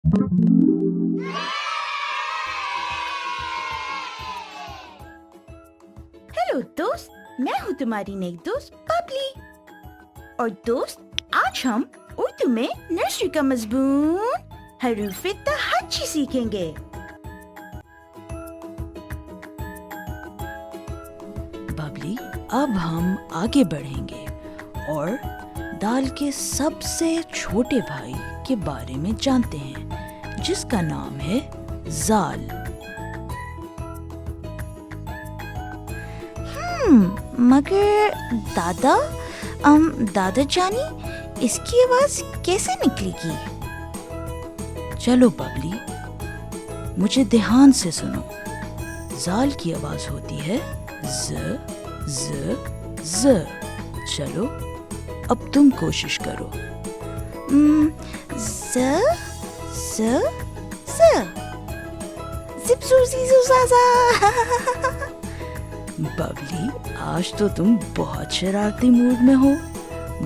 Hello दोस्त, मैं हूँ तुम्हारी नई दोस्त बबली। और दोस्त, आज हम उर्दू में नर्सरी का मज़मून हरूफ तहज्जी सीखेंगे। बबली, अब हम आगे बढ़ेंगे और दाल के सबसे छोटे भाई के बारे में जानते हैं, जिसका नाम है जाल। मगर दादा जानी, इसकी आवाज कैसे निकलेगी? चलो बबली, मुझे ध्यान से सुनो। जाल की आवाज होती है ज ज ज। चलो अब तुम कोशिश करो। ज ज ज ज़िप्ज़ू ज़ीज़ू ज़ाज़ा। बबली, आज तो तुम बहुत शरारती मूड में हो।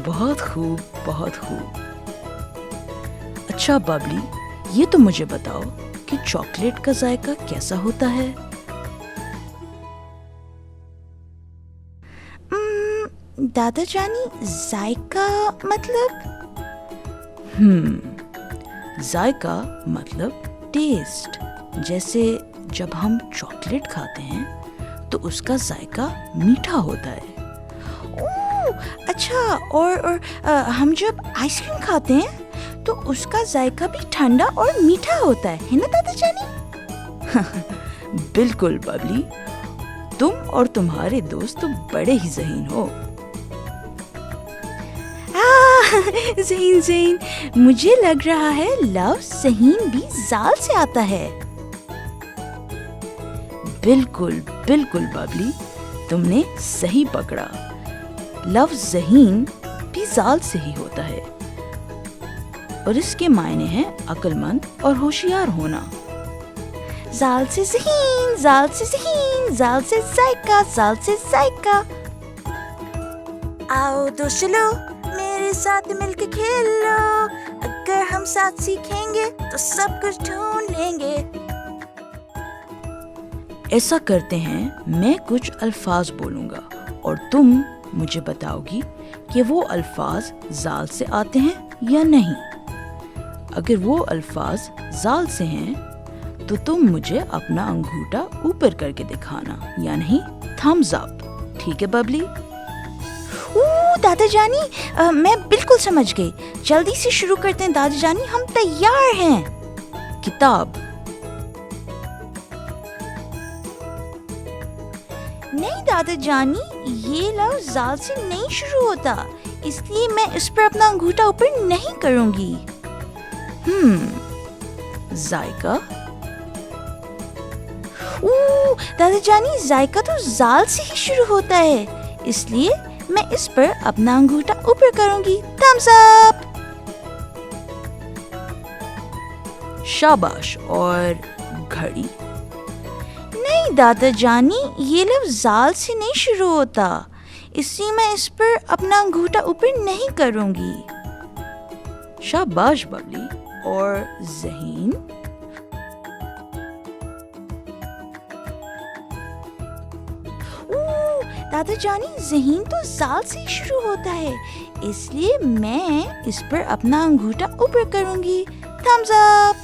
बहुत खूब, बहुत खूब। अच्छा बबली, ये तो मुझे बताओ कि चॉकलेट का जायका कैसा होता है? दादा जानी, जायका मतलब? जायका मतलब टेस्ट। जैसे जब हम चॉकलेट खाते हैं तो उसका जायका मीठा होता है। ओह अच्छा, और हम जब आइसक्रीम खाते हैं तो उसका जायका भी ठंडा और मीठा होता है ना दादा जानी? बिल्कुल बबली, तुम और तुम्हारे दोस्त तो बड़े ही ज़हीन हो। ज़हीन, मुझे लग रहा है लफ्ज़ ज़हीन भी जाल से आता है। बिल्कुल बिल्कुल बबली, तुमने सही पकड़ा। लफ्ज़ ज़हीन भी जाल से ही होता है और इसके मायने हैं अक्लमंद और होशियार होना। जाल से ज़हीन, जाल से ज़हीन, जाल से जायका, जाल से जायका। आओ दोस्त, चलो मेरे साथ मिलके खेलो। अगर हम साथ सीखेंगे तो सब कुछ ढूंढ लेंगे। ऐसा करते हैं, मैं कुछ अल्फाज बोलूँगा और तुम मुझे बताओगी कि वो अल्फाज जाल से आते हैं या नहीं। अगर वो अल्फाज जाल से हैं तो तुम मुझे अपना अंगूठा ऊपर करके दिखाना, या नहीं थम्स अप। ठीक है बबली? दादा जानी, मैं बिल्कुल समझ गई। जल्दी से शुरू करते हैं दादा जानी, हम तैयार हैं। किताब। नहीं दादा जानी, ये लफ्ज़ जाल से नहीं शुरू होता, इसलिए मैं इस पर अपना अंगूठा ऊपर नहीं करूंगी। जायका। दादा जानी, जायका तो जाल से ही शुरू होता है, इसलिए मैं इस पर अपना अंगूठा ऊपर करूंगी। Thumbs up. शाबाश। और घड़ी। नहीं दादा जानी, ये लफ्ज़ जाल से नहीं शुरू होता, इसलिए मैं इस पर अपना अंगूठा ऊपर नहीं करूंगी। शाबाश बबली। और ज़हीन। दादा जानी, ज़हीन तो जाल से ही शुरू होता है, इसलिए मैं इस पर अपना अंगूठा ऊपर करूंगी। Thumbs up.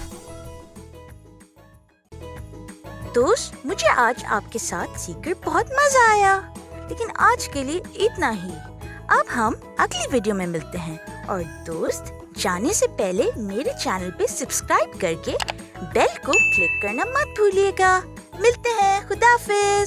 दोस्त, मुझे आज आपके साथ सीखकर बहुत मजा आया, लेकिन आज के लिए इतना ही। अब हम अगली वीडियो में मिलते हैं। और दोस्त, जाने से पहले मेरे चैनल पे सब्सक्राइब करके बेल को क्लिक करना मत भूलिएगा। मिलते हैं। खुदा हाफिज।